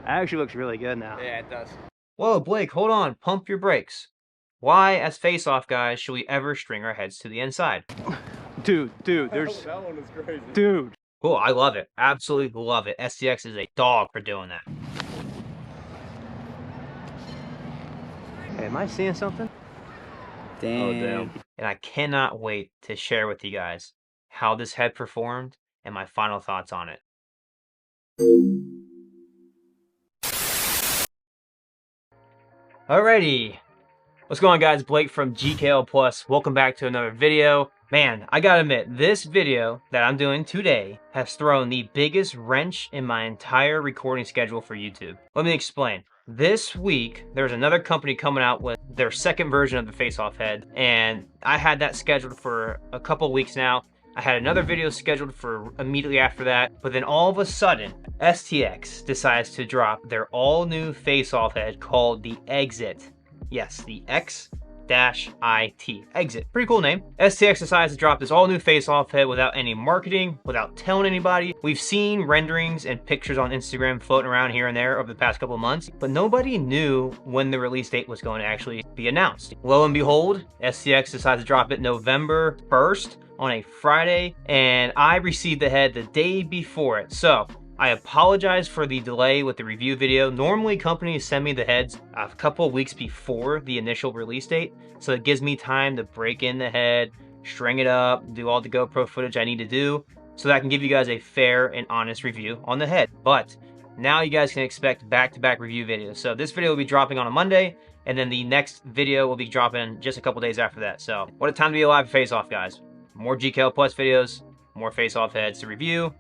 Actually looks really good now. Yeah, it does. Whoa, Blake, hold on. Pump your brakes. Why, as face-off guys, should we ever string our heads to the inside? Dude, there's... That one was crazy. Dude. Cool, I love it. Absolutely love it. STX is a dog for doing that. Hey, am I seeing something? Damn. Oh, damn. And I cannot wait to share with you guys how this head performed and my final thoughts on it. Alrighty. What's going on, guys? Blake from GKL Plus. Welcome back to another video. Man, I gotta admit, this video that I'm doing today has thrown the biggest wrench in my entire recording schedule for YouTube. Let me explain. This week, there's another company coming out with their second version of the face-off head, and I had that scheduled for a couple weeks now. I had another video scheduled for immediately after that, but then all of a sudden, STX decides to drop their all-new face-off head called the X-it. Yes, the X-it. X-it. Pretty cool name. STX decides to drop this all new face-off head without any marketing, without telling anybody. We've seen renderings and pictures on Instagram floating around here and there over the past couple of months, but nobody knew when the release date was going to actually be announced. Lo and behold, STX decides to drop it November 1st on a Friday, and I received the head the day before it. So I apologize for the delay with the review video. Normally companies send me the heads a couple of weeks before the initial release date, so it gives me time to break in the head, string it up, do all the GoPro footage I need to do, so that I can give you guys a fair and honest review on the head. But now you guys can expect back-to-back review videos. So this video will be dropping on a Monday, and then the next video will be dropping just a couple days after that. So what a time to be alive for face-off, guys. More GKL Plus videos, more face-off heads to review.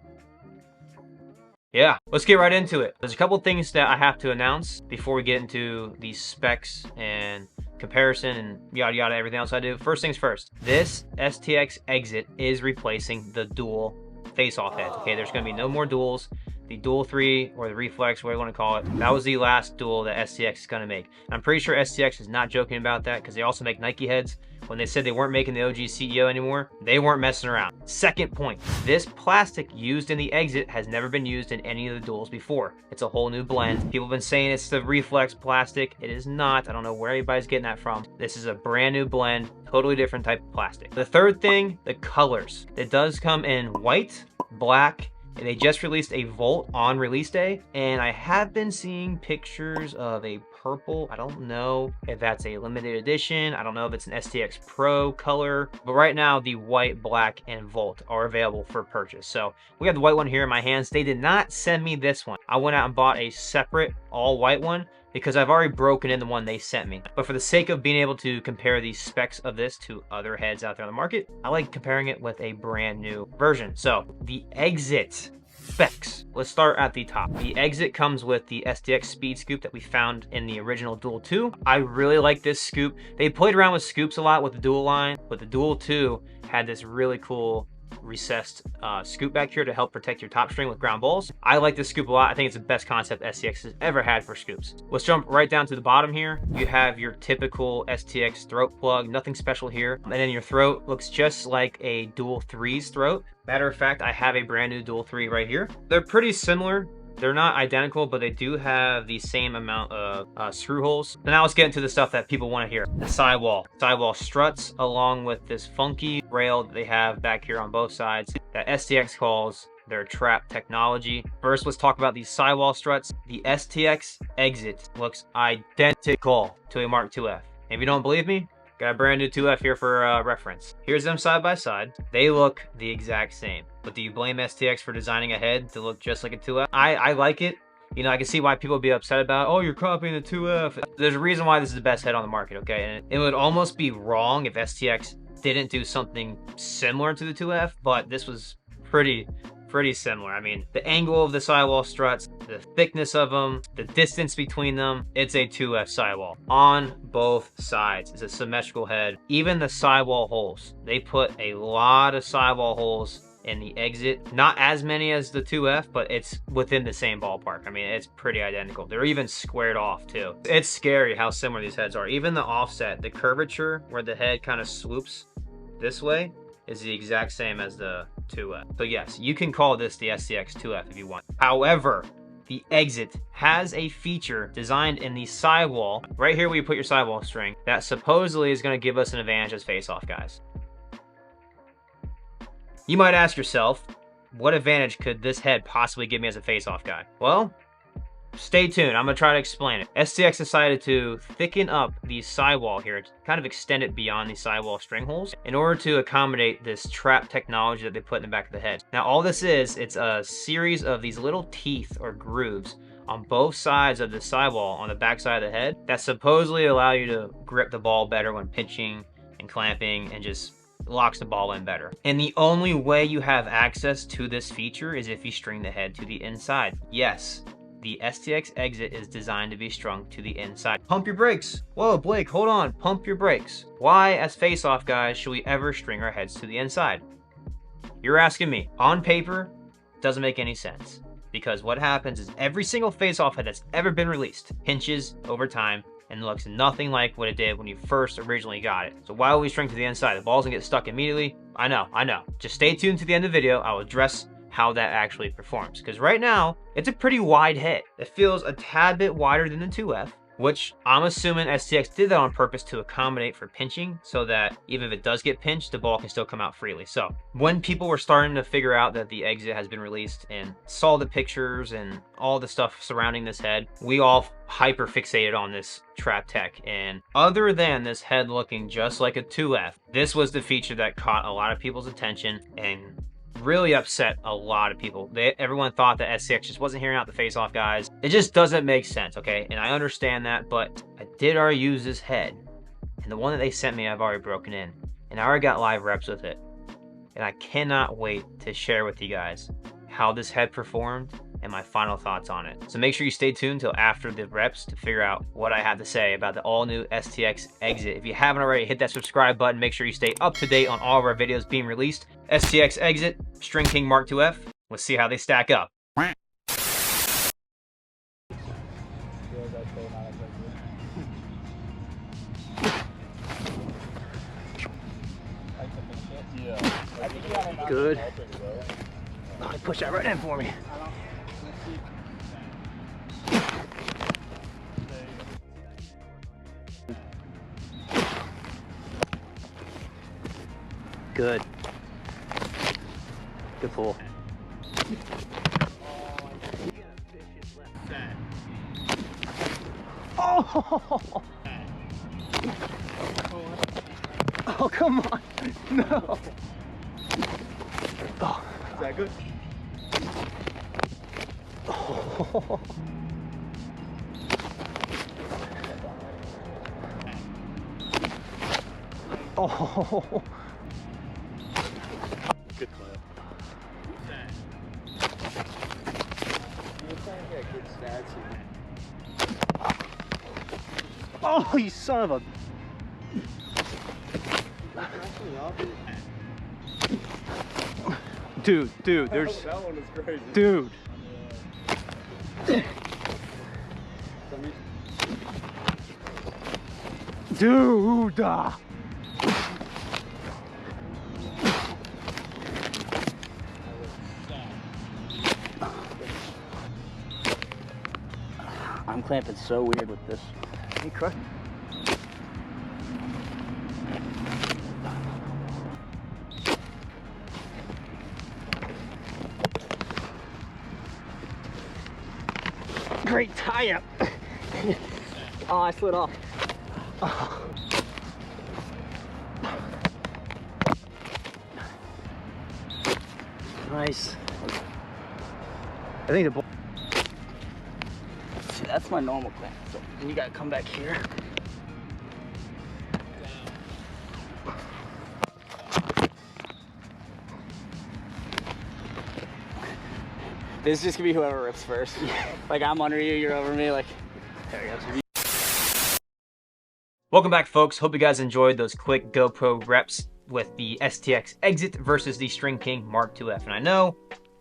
Yeah, let's get right into it. There's a couple things that I have to announce before we get into the specs and comparison and yada yada, everything else I do. First things first, this STX X-it is replacing the dual face-off heads. Okay, there's gonna be no more duals. The Dual 3 or the Reflex, whatever you want to call it, that was the last dual that STX is going to make. I'm pretty sure STX is not joking about that, because they also make Nike heads. When they said they weren't making the OG CEO anymore, they weren't messing around. Second point, this plastic used in the X-it has never been used in any of the duals before. It's a whole new blend. People have been saying it's the Reflex plastic. It is not. I don't know where anybody's getting that from. This is a brand new blend, totally different type of plastic. The third thing, the colors. It does come in white, black, and they just released a Volt on release day, and I have been seeing pictures of a purple. I don't know if that's a limited edition. I don't know if it's an STX Pro color, but right now the white, black, and Volt are available for purchase. So we have the white one here in my hands. They did not send me this one. I went out and bought a separate all white one because I've already broken in the one they sent me. But for the sake of being able to compare the specs of this to other heads out there on the market, I like comparing it with a brand new version. So the X-it specs. Let's start at the top. The X-it comes with the STX Speed Scoop that we found in the original Dual 2. I really like this scoop. They played around with scoops a lot with the Dual line, but the Dual 2 had this really cool recessed scoop back here to help protect your top string with ground balls. I like this scoop a lot. I think it's the best concept STX has ever had for scoops. Let's jump right down to the bottom here. You have your typical STX throat plug, nothing special here. And then your throat looks just like a Dual 3's throat. Matter of fact, I have a brand new Dual 3 right here. They're pretty similar. They're not identical, but they do have the same amount of screw holes. So now let's get into the stuff that people want to hear. The sidewall. Sidewall struts along with this funky rail that they have back here on both sides that STX calls their trap technology. First, let's talk about these sidewall struts. The STX X-it looks identical to a Mark IIF. If you don't believe me, got a brand new 2F here for reference. Here's them side by side. They look the exact same. But do you blame STX for designing a head to look just like a 2F? I like it. You know, I can see why people would be upset about, oh, you're copying the 2F. There's a reason why this is the best head on the market, okay? And it would almost be wrong if STX didn't do something similar to the 2F, but this was pretty similar. I mean, the angle of the sidewall struts, the thickness of them, the distance between them, it's a 2F sidewall on both sides. It's a symmetrical head. Even the sidewall holes, they put a lot of sidewall holes in the X-it. Not as many as the 2F, but it's within the same ballpark. I mean, it's pretty identical. They're even squared off too. It's scary how similar these heads are. Even the offset, the curvature where the head kind of swoops this way is the exact same as the 2F. So yes, you can call this the STX 2F if you want. However, the X-it has a feature designed in the sidewall, right here where you put your sidewall string, that supposedly is going to give us an advantage as face-off guys. You might ask yourself, what advantage could this head possibly give me as a face-off guy? Well, stay tuned. I'm going to try to explain it. STX decided to thicken up the sidewall here, to kind of extend it beyond the sidewall string holes in order to accommodate this trap technology that they put in the back of the head. Now, all this is, it's a series of these little teeth or grooves on both sides of the sidewall on the back side of the head that supposedly allow you to grip the ball better when pitching and clamping and just locks the ball in better. And the only way you have access to this feature is if you string the head to the inside. Yes, the STX X-it is designed to be strung to the inside. Pump your brakes. Whoa, Blake, hold on. Pump your brakes. Why, as face-off guys, should we ever string our heads to the inside? You're asking me. On paper, doesn't make any sense. Because what happens is every single face-off head that's ever been released pinches over time and looks nothing like what it did when you first originally got it. So why would we string to the inside? The ball's gonna get stuck immediately. I know. Just stay tuned to the end of the video. I will address how that actually performs. Because right now, it's a pretty wide head. It feels a tad bit wider than the 2F, which I'm assuming STX did that on purpose to accommodate for pinching so that even if it does get pinched, the ball can still come out freely. So when people were starting to figure out that the X-it has been released and saw the pictures and all the stuff surrounding this head, we all hyper fixated on this trap tech. And other than this head looking just like a 2F, this was the feature that caught a lot of people's attention and really upset a lot of people. Everyone thought that STX just wasn't hearing out the face-off guys. It just doesn't make sense, okay? And I understand that, but I did already use this head. And the one that they sent me, I've already broken in. And I already got live reps with it. And I cannot wait to share with you guys how this head performed and my final thoughts on it. So make sure you stay tuned till after the reps to figure out what I have to say about the all-new STX X-it. If you haven't already, hit that subscribe button. Make sure you stay up to date on all of our videos being released. STX X-it, String King Mark IIF. Let's see how they stack up. Good. Oh, push that right in for me. Good. Good pull. Oh! Oh, come on. No. Oh. Is that good? Oh. Oh. Good clip. Oh, you son of a... Dude, there's... That one is crazy. Dude. Dude. I'm clamping so weird with this. Hey, crush. Great tie-up. Oh, I slid off. Oh. Nice. I think the ball... See, that's my normal clamp. So you gotta come back here. This is just gonna be whoever rips first. Like I'm under you, you're over me. Like, there we go. Welcome back, folks. Hope you guys enjoyed those quick GoPro reps with the STX X-it versus the String King Mark IIF. And I know,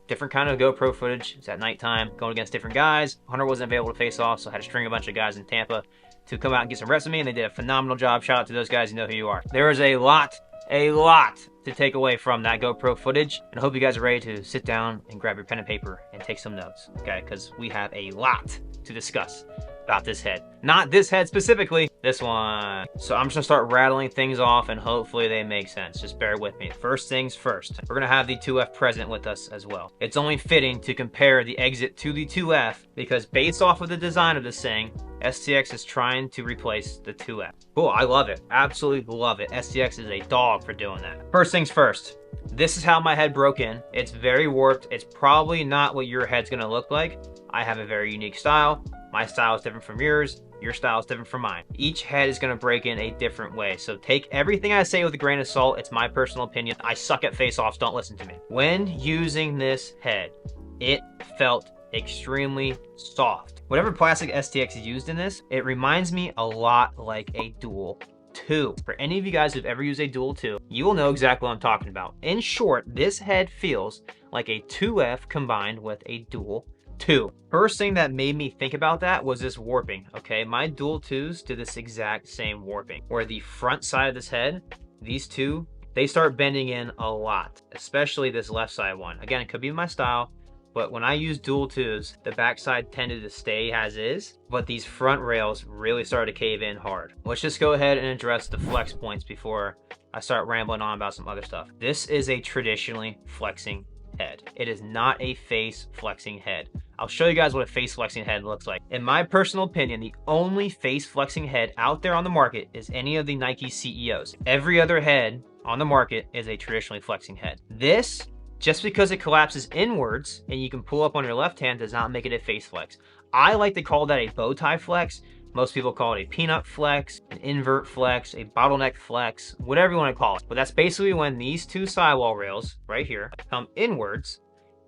different kind of GoPro footage. It's at nighttime, going against different guys. Hunter wasn't available to face off, so I had to string a bunch of guys in Tampa to come out and get some reps of me, and they did a phenomenal job. Shout out to those guys, you know who you are. There is a lot a lot to take away from that GoPro footage, and I hope you guys are ready to sit down and grab your pen and paper and take some notes, okay? Because we have a lot to discuss about this head. Not this head specifically, this one. So I'm just gonna start rattling things off and hopefully they make sense. Just bear with me. First things first, we're gonna have the 2F present with us as well. It's only fitting to compare the X-it to the 2F because based off of the design of this thing, STX is trying to replace the 2F. Cool, I love it. Absolutely love it. STX is a dog for doing that. First things first, this is how my head broke in. It's very warped. It's probably not what your head's gonna look like. I have a very unique style. My style is different from yours. Your style is different from mine. Each head is gonna break in a different way. So take everything I say with a grain of salt. It's my personal opinion. I suck at face-offs, don't listen to me. When using this head, it felt extremely soft. Whatever plastic STX used in this, it reminds me a lot like a Dual 2. For any of you guys who've ever used a Dual 2, you will know exactly what I'm talking about. In short, this head feels like a 2F combined with a Dual 2. First thing that made me think about that was this warping, okay? My Dual 2s did this exact same warping, where the front side of this head, these two, they start bending in a lot, especially this left side one. Again, it could be my style, but when I use Dual 2s, the backside tended to stay as is, but these front rails really started to cave in hard. Let's just go ahead and address the flex points before I start rambling on about some other stuff. This is a traditionally flexing head. It is not a face flexing head. I'll show you guys what a face flexing head looks like. In my personal opinion, the only face flexing head out there on the market is any of the Nike CEOs. Every other head on the market is a traditionally flexing head. This, just because it collapses inwards and you can pull up on your left hand, does not make it a face flex. I like to call that a bow tie flex. Most people call it a peanut flex, an invert flex, a bottleneck flex, whatever you want to call it. But that's basically when these two sidewall rails right here come inwards,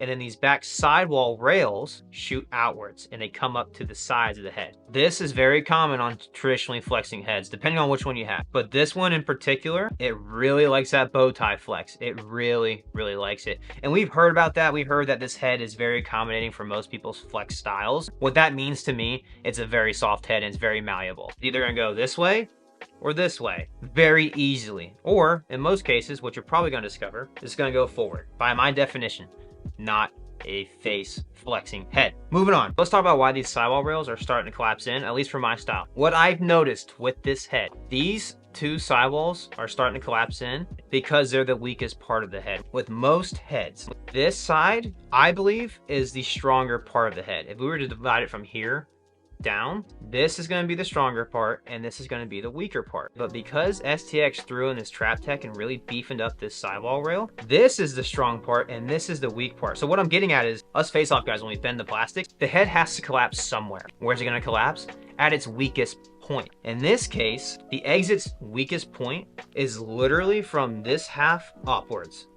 and then these back sidewall rails shoot outwards and they come up to the sides of the head. This is very common on traditionally flexing heads, depending on which one you have. But this one in particular, it really likes that bow tie flex. It really, really likes it. And we've heard about that. We've heard that this head is very accommodating for most people's flex styles. What that means to me, it's a very soft head and it's very malleable. It's either gonna go this way or this way very easily. Or in most cases, what you're probably gonna discover is gonna go forward. By my definition, not a face flexing head. Moving on, let's talk about why these sidewall rails are starting to collapse in, at least for my style. What I've noticed with this head, these two sidewalls are starting to collapse in because they're the weakest part of the head. With most heads, this side, I believe, is the stronger part of the head. If we were to divide it from here down, this is going to be the stronger part and this is going to be the weaker part. But because STX threw in this trap tech and really beefed up this sidewall rail, this is the strong part and this is the weak part. So what I'm getting at is, us face-off guys, when we bend the plastic, the head has to collapse somewhere. Where's it going to collapse? At its weakest point. In this case, the X-it's weakest point is literally from this half upwards.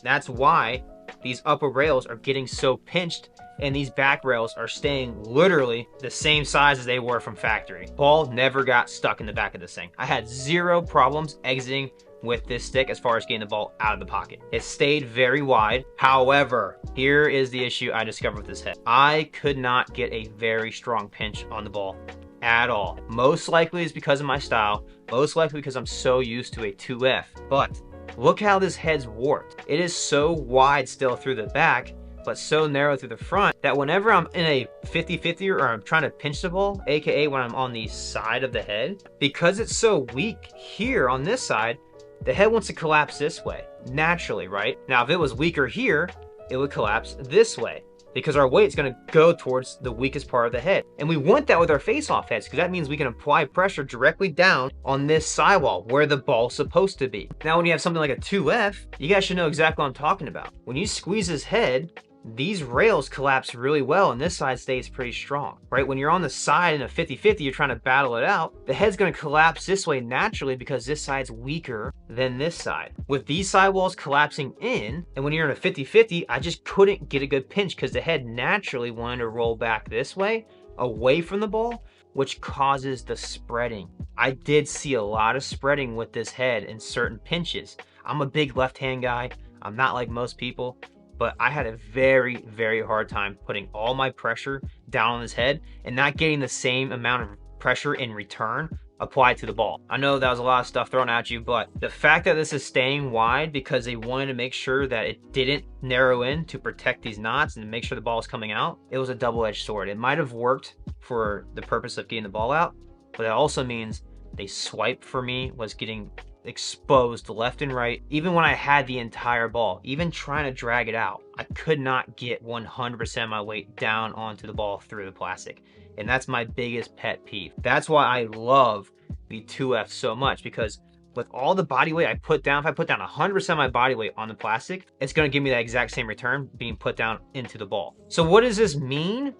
That's why these upper rails are getting so pinched and these back rails are staying literally the same size as they were from factory. Ball never got stuck in the back of this thing. I had zero problems exiting with this stick as far as getting the ball out of the pocket. It stayed very wide. However, here is the issue I discovered with this head. I could not get a very strong pinch on the ball at all. Most likely is because of my style. Most likely because I'm so used to a 2F. But look how this head's warped. It is so wide still through the back, but so narrow through the front that whenever I'm in a 50-50 or I'm trying to pinch the ball, aka when I'm on the side of the head, because it's so weak here on this side, the head wants to collapse this way, naturally, right? Now, if it was weaker here, it would collapse this way because our weight's gonna go towards the weakest part of the head. And we want that with our face-off heads because that means we can apply pressure directly down on this sidewall where the ball's supposed to be. Now, when you have something like a 2F, you guys should know exactly what I'm talking about. When you squeeze this head, these rails collapse really well and this side stays pretty strong, right? When you're on the side in a 50-50, you're trying to battle it out, the head's gonna collapse this way naturally because this side's weaker than this side. With these sidewalls collapsing in, and when you're in a 50-50, I just couldn't get a good pinch because the head naturally wanted to roll back this way, away from the ball, which causes the spreading. I did see a lot of spreading with this head in certain pinches. I'm a big left-hand guy. I'm not like most people, but I had a very, very hard time putting all my pressure down on his head and not getting the same amount of pressure in return applied to the ball. I know that was a lot of stuff thrown at you, but the fact that this is staying wide because they wanted to make sure that it didn't narrow in to protect these knots and make sure the ball is coming out, it was a double-edged sword. It might have worked for the purpose of getting the ball out, but it also means the swipe for me was getting exposed left and right. Even when I had the entire ball, even trying to drag it out, I could not get 100% of my weight down onto the ball through the plastic. And that's my biggest pet peeve. That's why I love the 2F so much, because with all the body weight I put down, if I put down 100% of my body weight on the plastic, it's gonna give me that exact same return being put down into the ball. So what does this mean?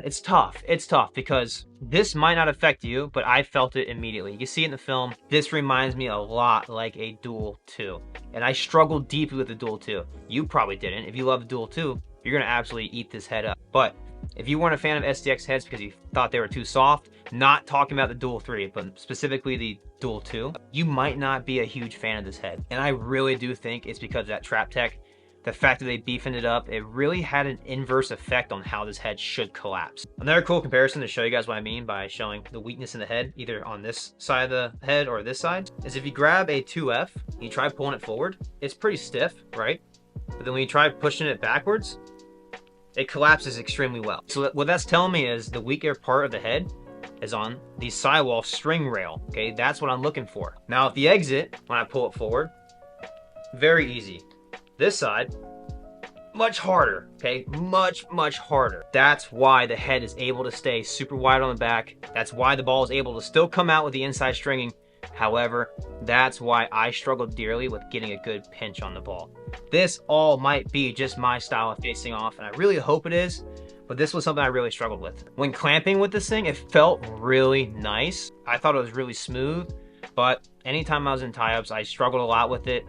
It's tough. It's tough because this might not affect you, but I felt it immediately. You can see it in the film. This reminds me a lot like a Dual 2. And I struggled deeply with the Dual 2. You probably didn't. If you love the Dual 2, you're going to absolutely eat this head up. But if you weren't a fan of STX heads because you thought they were too soft, not talking about the Dual 3, but specifically the Dual 2, you might not be a huge fan of this head. And I really do think it's because of that trap tech. The fact that they beefed it up, it really had an inverse effect on how this head should collapse. Another cool comparison to show you guys what I mean by showing the weakness in the head, either on this side of the head or this side, is if you grab a 2F, you try pulling it forward, it's pretty stiff, right? But then when you try pushing it backwards, it collapses extremely well. So what that's telling me is the weaker part of the head is on the sidewall string rail, okay? That's what I'm looking for. Now, if the X-it, when I pull it forward, very easy. This side, much harder, okay? Much harder. That's why the head is able to stay super wide on the back. That's why the ball is able to still come out with the inside stringing. However, that's why I struggled dearly with getting a good pinch on the ball. This all might be just my style of facing off, and I really hope it is, but this was something I really struggled with. When clamping with this thing, it felt really nice. I thought it was really smooth, but anytime I was in tie-ups, I struggled a lot with it.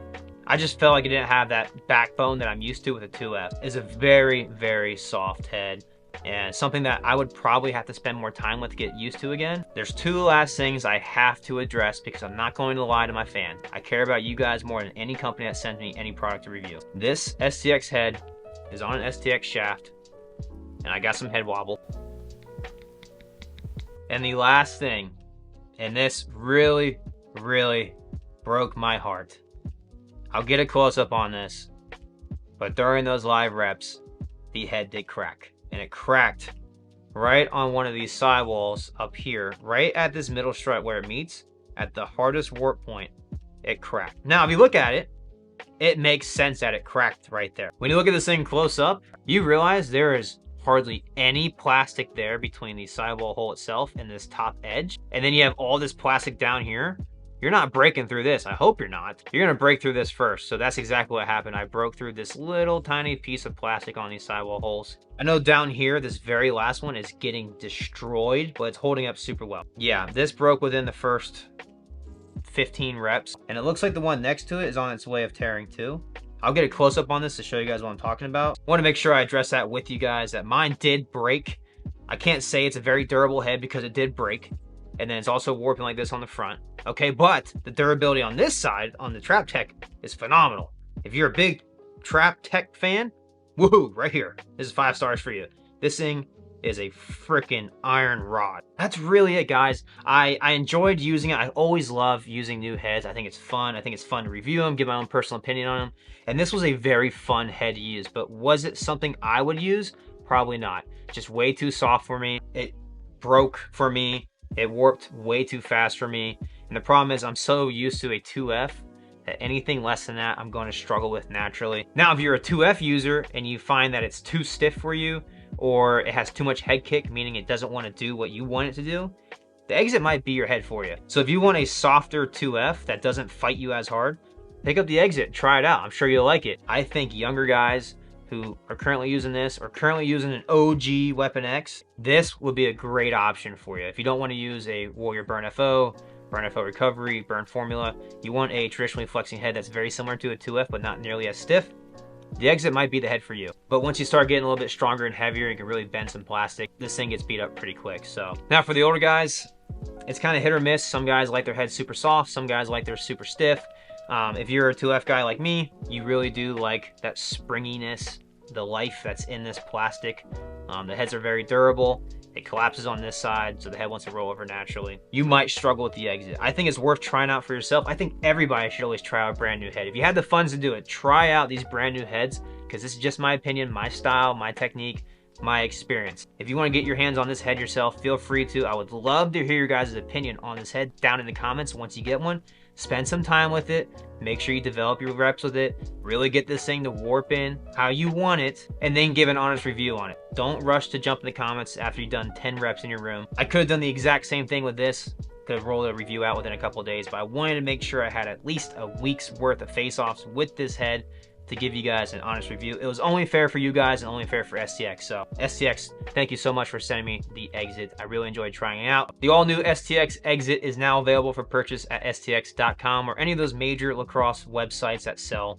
I just felt like it didn't have that backbone that I'm used to with a 2F. It's a very soft head, and something that I would probably have to spend more time with to get used to again. There's two last things I have to address because I'm not going to lie to my fan. I care about you guys more than any company that sends me any product to review. This STX head is on an STX shaft, and I got some head wobble. And the last thing, and this really broke my heart. I'll get a close-up on this, but during those live reps, the head did crack. And it cracked right on one of these sidewalls up here, right at this middle strut where it meets, at the hardest warp point, it cracked. Now, if you look at it, it makes sense that it cracked right there. When you look at this thing close up, you realize there is hardly any plastic there between the sidewall hole itself and this top edge. And then you have all this plastic down here. You're not breaking through this. I hope you're not. You're gonna break through this first. So that's exactly what happened. I broke through this little tiny piece of plastic on these sidewall holes. I know down here, this very last one is getting destroyed, but it's holding up super well. Yeah, this broke within the first 15 reps. And it looks like the one next to it is on its way of tearing too. I'll get a close up on this to show you guys what I'm talking about. I want to make sure I address that with you guys, that mine did break. I can't say it's a very durable head because it did break. And then it's also warping like this on the front. Okay, but the durability on this side, on the Trap Tech, is phenomenal. If you're a big Trap Tech fan, woohoo, right here. This is 5 stars for you. This thing is a freaking iron rod. That's really it, guys. I enjoyed using it. I always love using new heads. I think it's fun. I think it's fun to review them, give my own personal opinion on them. And this was a very fun head to use, but was it something I would use? Probably not. Just way too soft for me. It broke for me. It warped way too fast for me. And the problem is I'm so used to a 2F that anything less than that, I'm going to struggle with naturally. Now, if you're a 2F user and you find that it's too stiff for you, or it has too much head kick, meaning it doesn't want to do what you want it to do, the X-it might be your head for you. So if you want a softer 2F that doesn't fight you as hard, pick up the X-it, try it out. I'm sure you'll like it. I think younger guys who are currently using this or currently using an OG Weapon X, this would be a great option for you. If you don't want to use a Warrior Burn FO Recovery, Burn Formula, you want a traditionally flexing head that's very similar to a 2F but not nearly as stiff, the X-it might be the head for you. But once you start getting a little bit stronger and heavier, you can really bend some plastic, this thing gets beat up pretty quick. So now for the older guys, it's kind of hit or miss. Some guys like their head super soft, some guys like their super stiff. If you're a 2F guy like me, you really do like that springiness, the life that's in this plastic. The heads are very durable, It collapses on this side, so the head wants to roll over naturally. You might struggle with the X-it. I think it's worth trying out for yourself. I think everybody should always try out a brand new head. If you have the funds to do it, try out these brand new heads, because this is just my opinion, my style, my technique, my experience. If you want to get your hands on this head yourself, feel free to. I would love to hear your guys' opinion on this head down in the comments once you get one. Spend some time with it. Make sure you develop your reps with it. Really get this thing to warp in how you want it, and then give an honest review on it. Don't rush to jump in the comments after you've done 10 reps in your room. I could have done the exact same thing with this. Could have rolled a review out within a couple of days, but I wanted to make sure I had at least a week's worth of face-offs with this head to give you guys an honest review. It was only fair for you guys and only fair for STX. So STX, thank you so much for sending me the X-it. I really enjoyed trying it out. The all new STX X-it is now available for purchase at STX.com or any of those major lacrosse websites that sell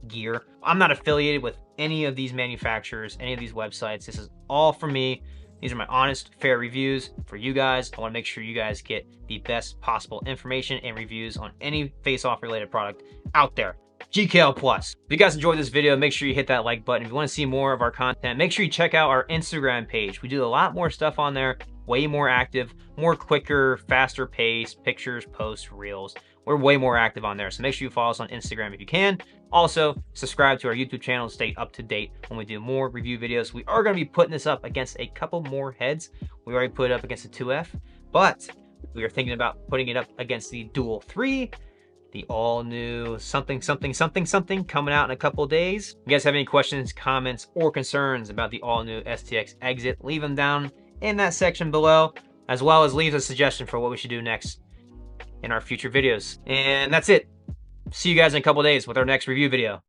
gear. I'm not affiliated with any of these manufacturers, any of these websites. This is all for me. These are my honest, fair reviews for you guys. I want to make sure you guys get the best possible information and reviews on any face-off related product out there. GKL Plus. If you guys enjoyed this video, make sure you hit that like button. If you want to see more of our content, make sure you check out our Instagram page. We do a lot more stuff on there, way more active, more quicker, faster pace, pictures, posts, reels. We're way more active on there, so make sure you follow us on Instagram if you can. Also, subscribe to our YouTube channel to stay up to date when we do more review videos. We are going to be putting this up against a couple more heads. We already put it up against the 2F, but we are thinking about putting it up against the Dual 3, the all new something coming out in a couple of days. If you guys have any questions, comments, or concerns about the all new STX X-it, leave them down in that section below, as well as leave a suggestion for what we should do next in our future videos. And that's it. See you guys in a couple of days with our next review video.